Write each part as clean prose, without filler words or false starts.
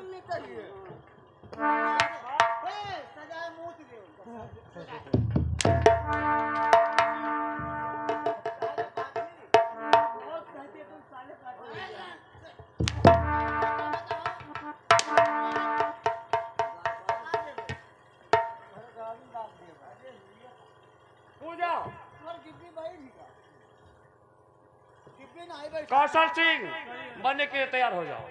सुननी चाहिए। सजाए मूत दे कौशल सिंह बनने के लिए तैयार हो जाओ।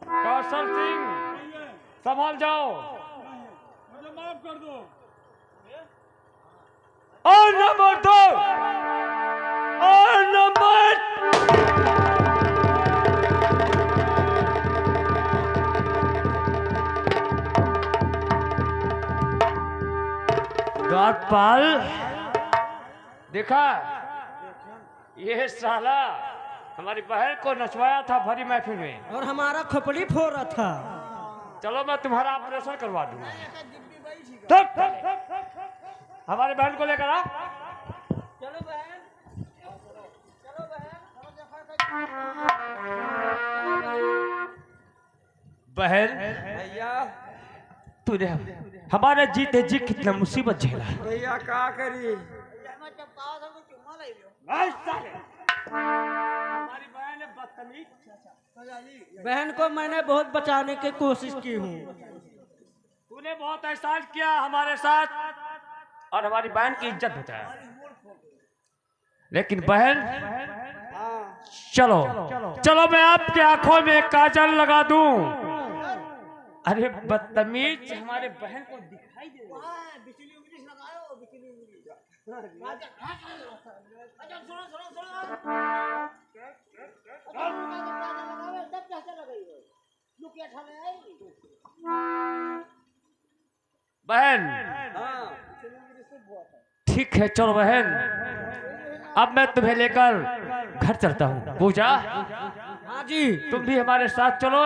कौशल सिंह संभाल जाओ। मुझे माफ कर दो। और नंबर 2 और नंबर द्वारपाल देखा, ये साला हमारी बहन को नचवाया था भरी महफिल में और हमारा खोपड़ी फोड़ रहा था। चलो मैं तुम्हारा ऑपरेशन करवा दूंगा। हमारी बहन को लेकर आ। चलो बहन, चलो बहन भैया तूने हमारे जीते जी कितना मुसीबत झेला। भैया क्या करी? हमारी बहन है बदतमीज। बहन को मैंने बहुत बचाने की कोशिश की हूँ। तूने बहुत एहसान किया हमारे साथ और हमारी बहन की इज्जत बचाया, लेकिन बहन चलो चलो मैं आपके आंखों में काजल लगा दूं। अरे बदतमीज, हमारे बहन को दिखाई दे बिजली उंगली लगाओ, बिजली उंगली। अच्छा सुनो सुनो सुनो, तब कैसे लगाई हो? क्यों क्या ठाने आई? बहन ठीक है, चलो बहन अब मैं तुम्हें लेकर घर चलता हूँ। पूजा हाँ जी, तुम भी हमारे साथ चलो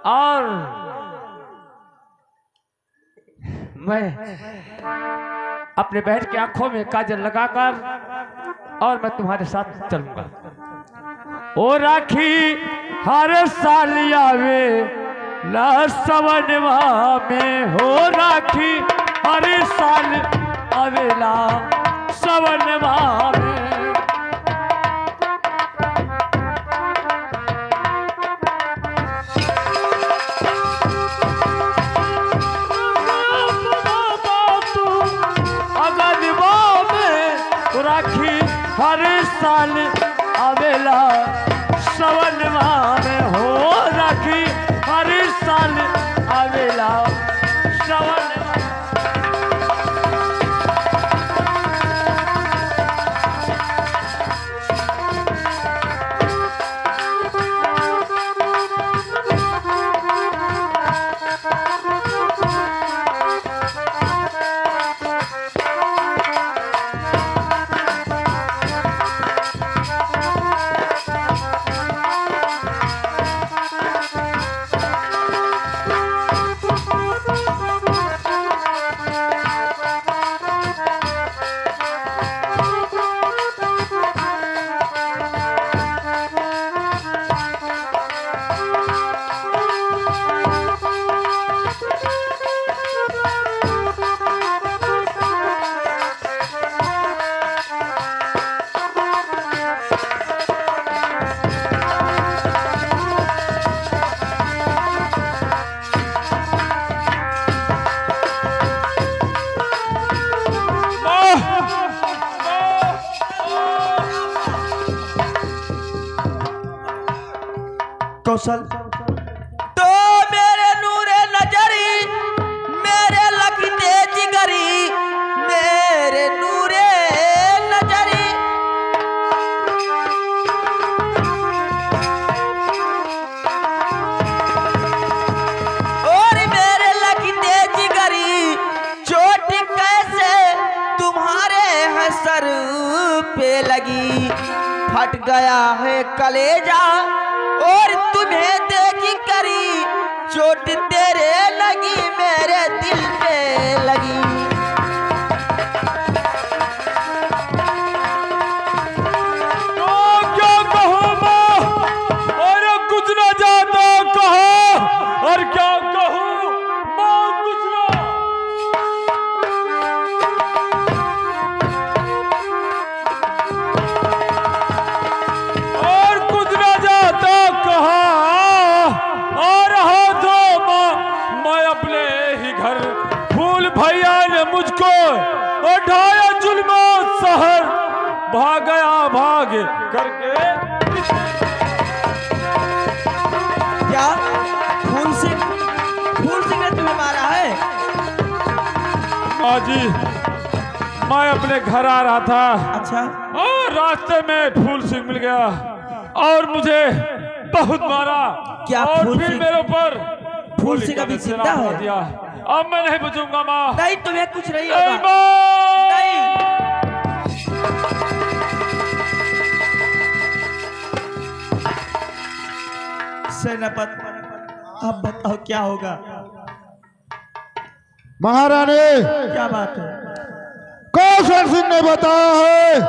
और मैं अपने बहन की आंखों में काजल लगाकर और मैं तुम्हारे साथ चलूंगा। ओ राखी हर साल आवे ला सवनवा में, हो राखी हर साल आवेला सवनवा में। राखी हर साल आवेला सवनवा में, हो राखी हर साल आवेला सवनवा। कौशल तो मेरे नूरे नजरी, मेरे लगते जिगरी, मेरे नूरे नजरी। और मेरे लगते जिगरी, चोट कैसे तुम्हारे है सर पे लगी। फट गया है कलेजा और तुम्हें देखी करी, चोट तेरे लगी मेरे दिल पे लगी। भाग्य करके। क्या फूल सिंह ने तुम्हें मारा है? माँ जी, मैं अपने घर आ रहा था। अच्छा। और रास्ते में फूल सिंह मिल गया और मुझे बहुत मारा। क्या और फूल फिर सिंह- मेरे ऊपर फूल सिंह अभी जिंदा है? दिया। अब मैं नहीं बचूंगा माँ। नहीं, तुम्हें कुछ नहीं नहीं होगा। माँ। नहीं। सेनापति, अब बताओ क्या होगा? महारानी, क्या बात है? कौशल सिंह ने बताया है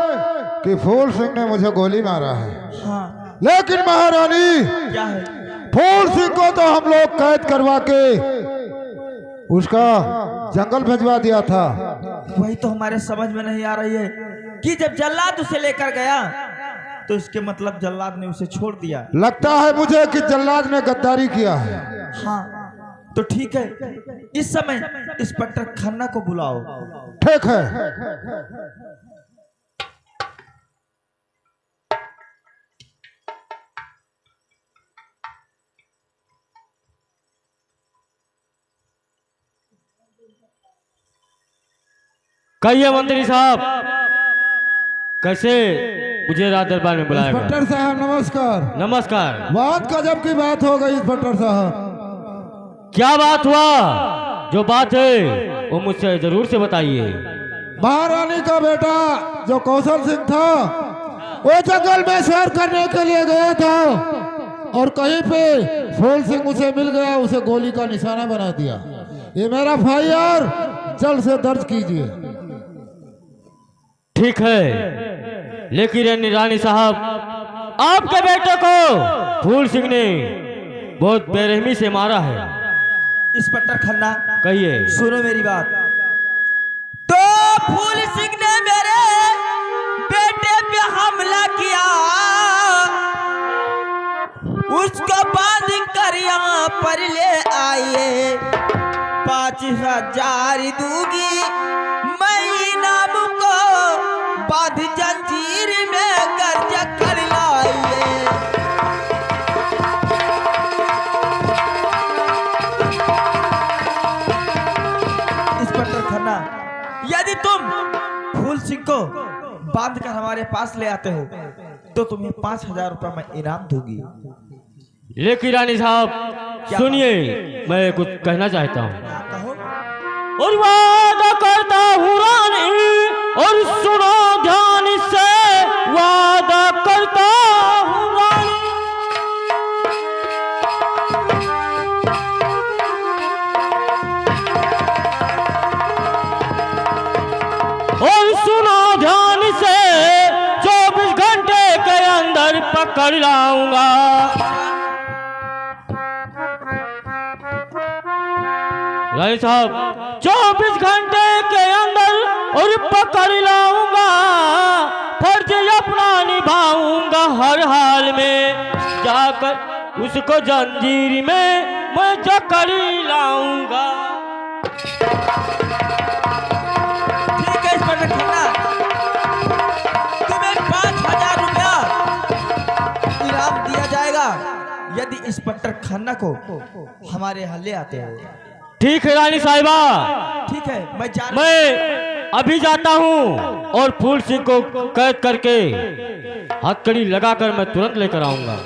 कि फूल सिंह ने मुझे गोली मारा है। हाँ। लेकिन महारानी, क्या है? फूल सिंह को तो हम लोग कैद करवा के उसका जंगल भिजवा दिया था। वही तो हमारे समझ में नहीं आ रही है कि जब जल्लाद उसे लेकर गया तो इसके मतलब जल्लाद ने उसे छोड़ दिया। लगता है मुझे कि जल्लाद ने गद्दारी किया है। हाँ, तो ठीक है, इस समय इंस्पेक्टर खन्ना को बुलाओ। ठीक है। कहिए मंत्री साहब, कैसे मुझे रात दरबार में बुलाया गया? इंस्पेक्टर साहब नमस्कार। नमस्कार। बहुत गजब की बात हो गई इंस्पेक्टर साहब। क्या बात हुआ? जो बात है वो मुझसे जरूर से बताइए। महारानी का बेटा जो कौशल सिंह था वो जंगल में सैर करने के लिए गया था और कहीं पे फूल सिंह उसे मिल गया, उसे गोली का निशाना बना दिया। ये मेरा FIR जल्द से दर्ज कीजिए। ठीक है, लेकिन रानी साहब, आपके बेटे को फूल सिंह ने बहुत बेरहमी से मारा है। इंस्पेक्टर खन्ना, कहिए। सुनो मेरी बात। तो फूल सिंह ने मेरे बेटे पे हमला किया, उसको बांध कर यहाँ पर ले आइए। 5,000 दूंगी मैं इनाम को, बांध जंजीर में गर्ज कर लाइए। इंस्पेक्टर खन्ना, यदि तुम फूल सिंह को बांध कर हमारे पास ले आते हो तो तुम्हें 5,000 रुपया मैं इनाम दूंगी। लेकिन रानी साहब सुनिए, मैं कुछ कहना चाहता हूँ। कहो। और वादा करता हूँ रानी, और सुनो ध्यान से, वादा करता हूँ रानी। और सुनो ध्यान से, 24 घंटे के अंदर पकड़ लाऊंगा। रानी साहब, 24 घंटे के अंदर और पकड़ लाऊंगा। फर्ज अपना निभाऊंगा हर हाल में, जाकर उसको जंजीर में मैं जकड़ लाऊंगा। ठीक है इंस्पेक्टर खन्ना, तुम्हें 5,000 रुपया इनाम दिया जाएगा यदि इंस्पेक्टर खन्ना को हमारे यहाँ ले आते हो। ठीक है रानी साहिबा, ठीक है, मैं अभी जाता हूँ और फूल सिंह को कैद करके हथकड़ी लगाकर मैं तुरंत लेकर आऊंगा।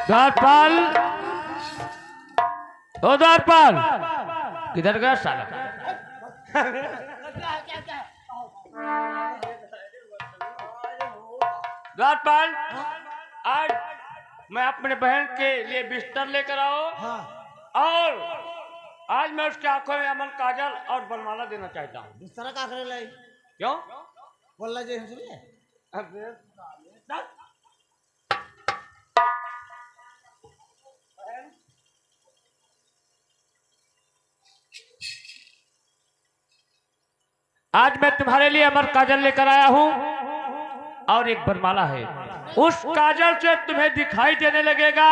द्वारपाल, ओ द्वारपाल, किधर गया साला? द्वारपाल, आज मैं अपने बहन के लिए बिस्तर लेकर आओ। हाँ और आज मैं उसके आंखों में अमन काजल और बनमाला देना चाहता हूँ। इस तरह का करे लाई क्यों? बोल रहा जे सुन ले आज मैं तुम्हारे लिए अमर काजल लेकर आया हूँ और एक बरमाला है। उस काजल से तुम्हें दिखाई देने लगेगा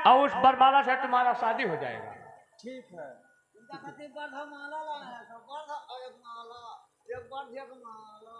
और उस बरमाला से तुम्हारा शादी हो जाएगा। ठीक है इनका खातिर बड़ा माला लाना है तो बड़ा एक माला एक बार एक माला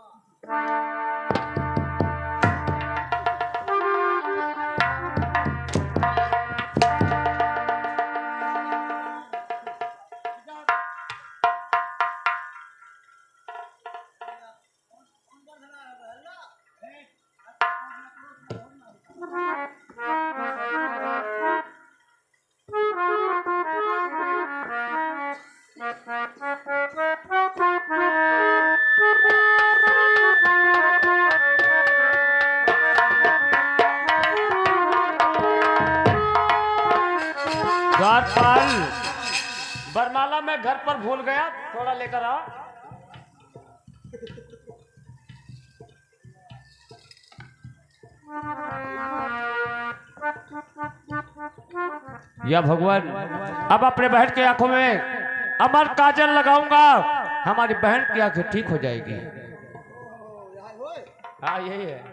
द्वारपाल, बरमाला मैं घर पर भूल गया, थोड़ा लेकर आ। या भगवान, अब अपने बहन की आंखों में अमर काजल लगाऊंगा, हमारी बहन की आंखें ठीक हो जाएगी। हाँ यही है।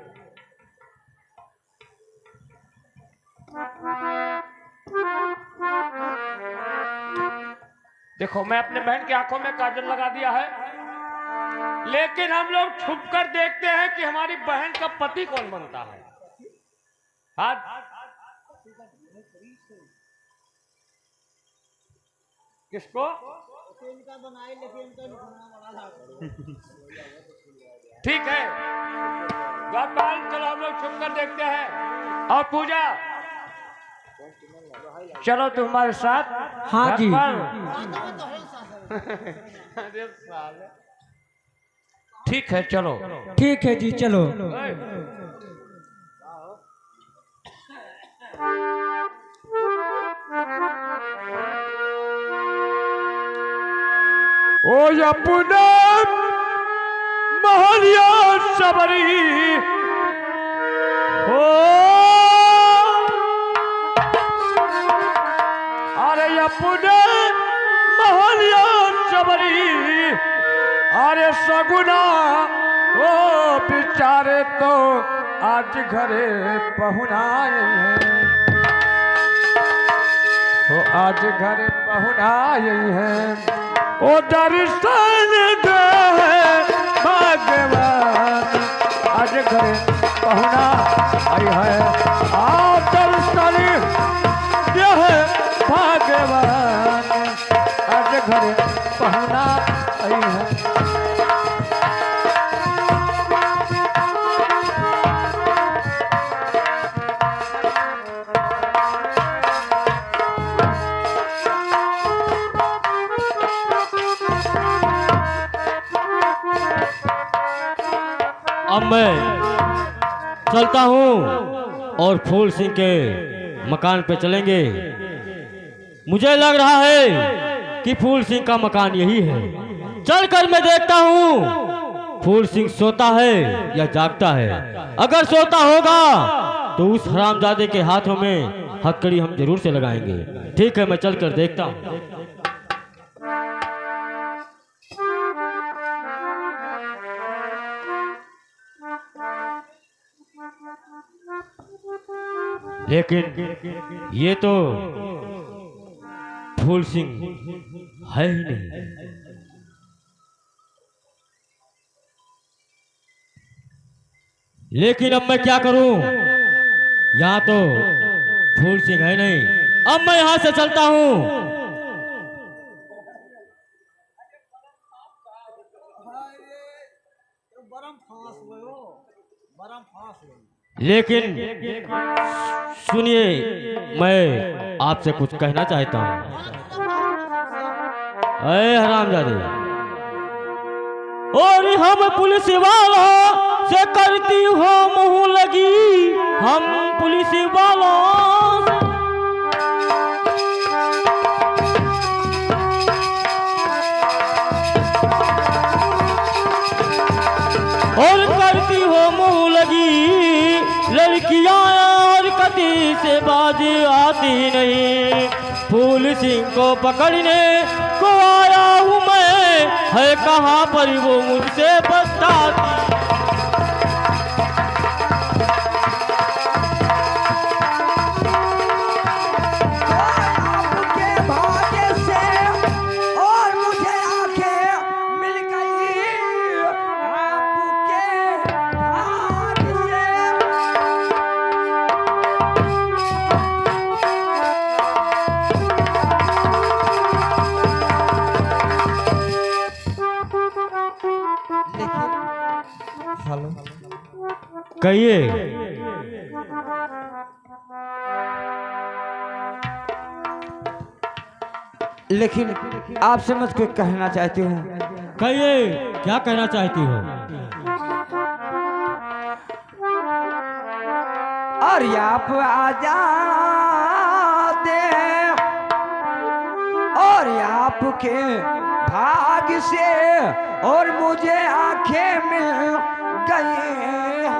देखो मैं अपने बहन की आंखों में काजल लगा दिया है, लेकिन हम लोग छुप कर देखते हैं कि हमारी बहन का पति कौन बनता है। हाँ किसको? इनका बनाई लेकिन इनका बड़ा ठीक है द्वारपाल, चलो हम लोग छुप कर देखते हैं। और पूजा चलो तुम्हारे साथ। हाँ जी। ठीक है चलो। ठीक है जी चलो। ओ अपने महलिया सबरी हो, अरे अपने महलिया सबरी, अरे सगुना ओ बेचारे तो आज घरे पहुनाए हैं, तो आज घरे पहुनाए हैं। ओ दर्शन दे भगवान, आज घरे पहुना आई है। आ दर्शन दे भगवान, आज घरे पहुना आई है। अब मैं चलता हूँ और फूल सिंह के मकान पे चलेंगे। मुझे लग रहा है कि फूल सिंह का मकान यही है। चलकर मैं देखता हूँ फूल सिंह सोता है या जागता है। अगर सोता होगा तो उस हरामजादे के हाथों में हथकड़ी हम जरूर से लगाएंगे। ठीक है मैं चलकर देखता हूँ। लेकिन ये तो फूल सिंह है ही नहीं। लेकिन अब मैं क्या करूं? यहाँ तो फूल सिंह है नहीं। अब मैं यहाँ से चलता हूँ। लेकिन सुनिए, मैं आपसे कुछ कहना चाहता हूँ। अरे हरामजादे, और हम पुलिस वालों से करती हो मुँह लगी, हम पुलिस वालों किया और कदी से बाजी आती नहीं। फूल सिंह को पकड़ने को आया हूँ मैं, है कहाँ पर वो मुझसे बताती। आपके भाग्य से और मुझे आंखें मिल गई, आपके भाग्य से। हेलो, कहिए। लेकिन आपसे मैं कुछ कहना चाहती हूँ। कहिए, क्या कहना चाहती हो? और आप आ जाते और आपके भाग्य से और मुझे आंखें मिल गई हैं,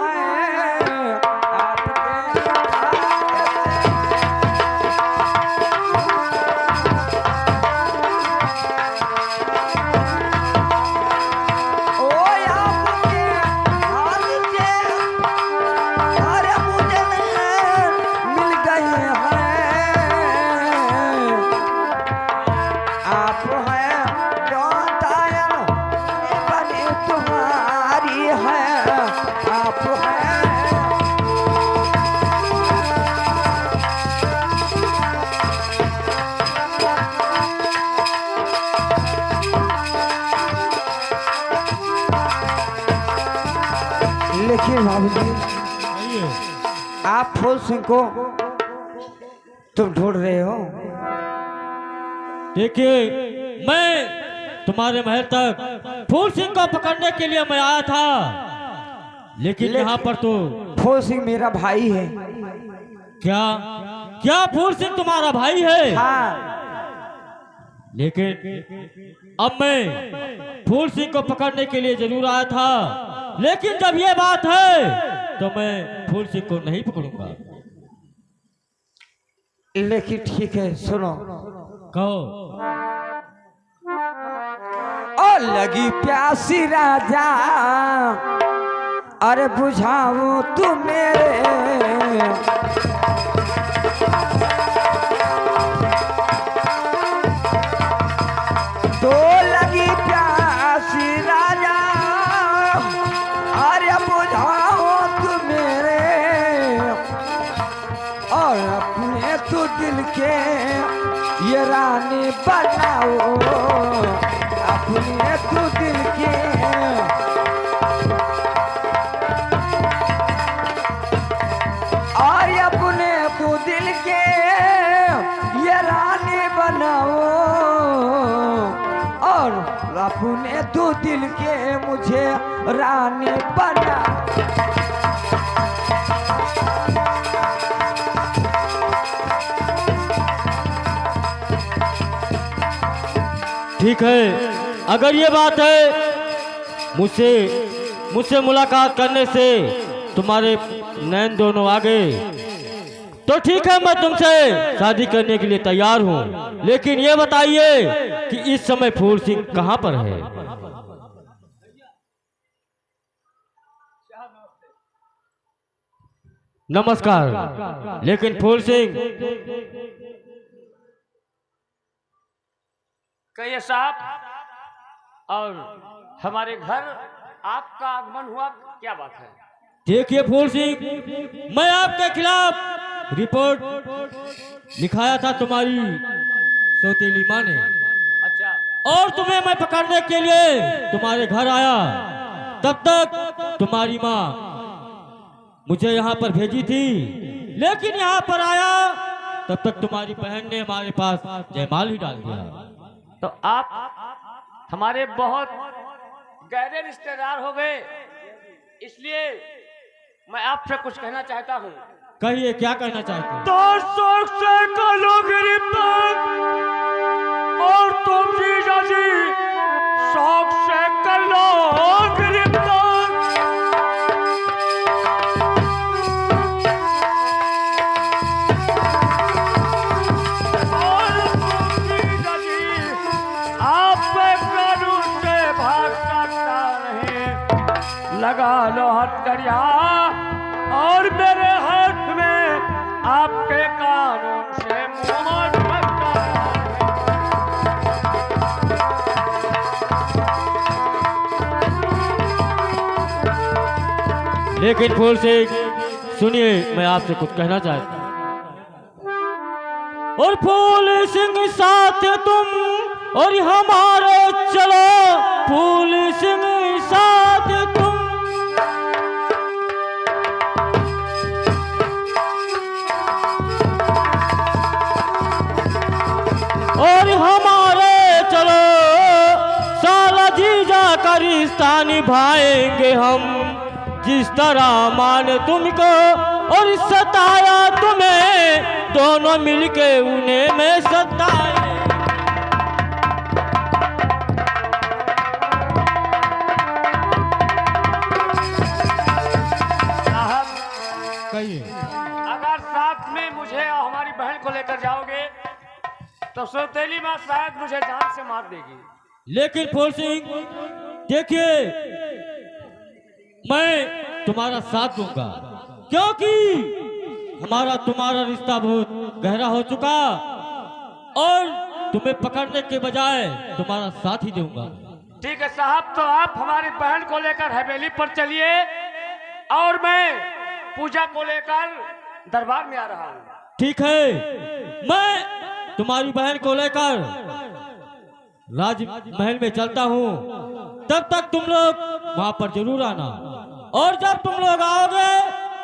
आपके भाग्य से। ओ आपके भाग्य से और मुझे मिल गई हैं, आप हैं दातायन बनी तुम्हारी है, आप हैं। लेकिन बाबूजी, कहिए। आप फूल सिंह को तुम ढूंढ रहे हो। देखिए, मैं तुम्हारे महल तक फूल सिंह को पकड़ने के लिए मैं आया था, लेकिन यहाँ पर तो फूल सिंह मेरा भाई है। क्या क्या फूल सिंह तुम्हारा भाई है? हाँ, लेकिन अब मैं फूल सिंह को पकड़ने के लिए जरूर आया था, लेकिन जब ये बात है तो मैं फूल सिंह को नहीं पकड़ूंगा। लेकिन ठीक है, सुनो। कहो। और लगी प्यासी राजा, अरे बुझाओ तू मेरे। तो लगी प्यासी राजा, अरे बुझाओ तू मेरे। और अपने तू दिल के ये रानी बनाओ, अपने तू दिल के। और अपने तू दिल के ये रानी बनाओ, और अपने तू दिल के मुझे रानी बना। ठीक है, अगर ये बात है मुझसे मुझसे मुलाकात करने से तुम्हारे नैन दोनों आ गए, तो ठीक है, मैं तुमसे शादी करने के लिए तैयार हूँ। लेकिन ये बताइए कि इस समय फूल सिंह कहाँ पर है? नमस्कार। लेकिन फूल सिंह, कहिए साहब, और हमारे घर आपका आगमन हुआ, क्या बात है? देखिए फूल सिंह, मैं आपके खिलाफ रिपोर्ट लिखाया था तुम्हारी सौतेली माँ ने, अच्छा, और तुम्हें मैं पकड़ने के लिए तुम्हारे घर आया। तब तक तुम्हारी माँ मुझे यहाँ पर भेजी थी, लेकिन यहाँ पर आया तब तक तुम्हारी बहन ने हमारे पास जयमाल ही डाल दिया। तो आप हमारे बहुत गहरे रिश्तेदार हो गए, इसलिए मैं आपसे कुछ कहना चाहता हूँ। कहिए, क्या कहना चाहते हैं? तो शौक से करो गिरफ्तार, और तुम जीजा जी शौक से कर लो गिरफ्तार। लगा लो हथकड़िया और मेरे हाथ में आपके कानून से मोहर लेकिन फूल सिंह सुनिए, मैं आपसे कुछ कहना चाहता हूं। और फूल सिंह साथ तुम और हमारे चलो, फूल सिंह साथ तुम और हमारे चलो, साला जीजा का रिश्ता निभाएंगे हम। जिस तरह मान तुमको और सताया तुम्हें, दोनों मिलके उन्हें मैं सताए। कहिए। अगर साथ में मुझे और हमारी बहन को लेकर जाओगे तो सौतेली माँ शायद मुझे जान से मार देगी। लेकिन फूल सिंह देखिए, मैं तुम्हारा साथ दूंगा, क्योंकि हमारा तुम्हारा रिश्ता बहुत गहरा हो चुका और तुम्हें पकड़ने के बजाय तुम्हारा साथ ही दूंगा। ठीक है साहब, तो आप हमारी बहन को लेकर हवेली पर चलिए और मैं पूजा को लेकर दरबार में आ रहा हूँ। ठीक है, मैं तुम्हारी बहन को लेकर राजमहल में चलता हूँ। तब तक तुम लोग वहां पर जरूर आना, और जब तुम लोग आओगे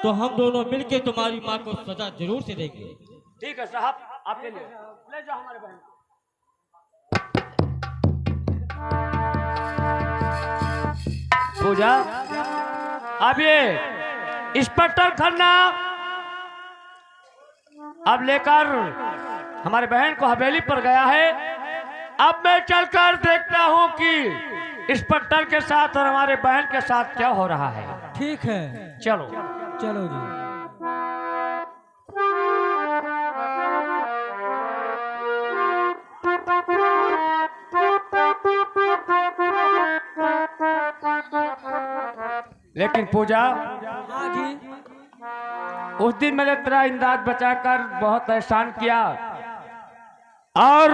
तो हम दोनों मिलके तुम्हारी माँ को सजा जरूर से देंगे। ठीक है साहब, आप ले जाओ हमारे बहन को। पूजा, अब ये इंस्पेक्टर खन्ना अब लेकर हमारे बहन को हवेली पर गया है। अब मैं चलकर देखता हूँ कि इंस्पेक्टर के साथ और हमारे बहन के साथ क्या हो रहा है। ठीक है, चलो चलो जी। लेकिन पूजा, हाँ जी। उस दिन मैंने तेरा इमदाद बचाकर बहुत एहसान किया, और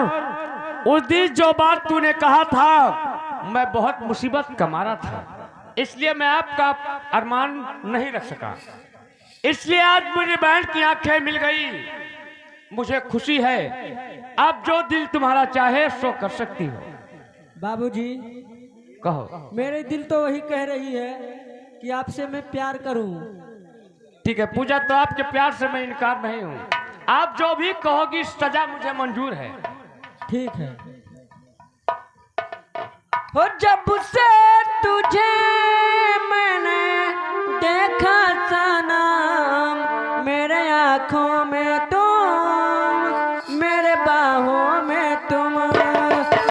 उस दिन जो बात तूने कहा था मैं बहुत मुसीबत का मारा था, इसलिए मैं आपका अरमान नहीं रख सका। इसलिए आज मेरी बहन की आंखें मिल गई, मुझे खुशी है। अब जो दिल तुम्हारा चाहे सो कर सकती हो। बाबूजी, कहो। मेरे दिल तो वही कह रही है कि आपसे मैं प्यार करूं। ठीक है पूजा, तो आपके प्यार से मैं इनकार नहीं हूँ। आप जो भी कहोगी सजा मुझे मंजूर है। ठीक है। हो जब से तुझे मैंने देखा सनम, मेरे आँखों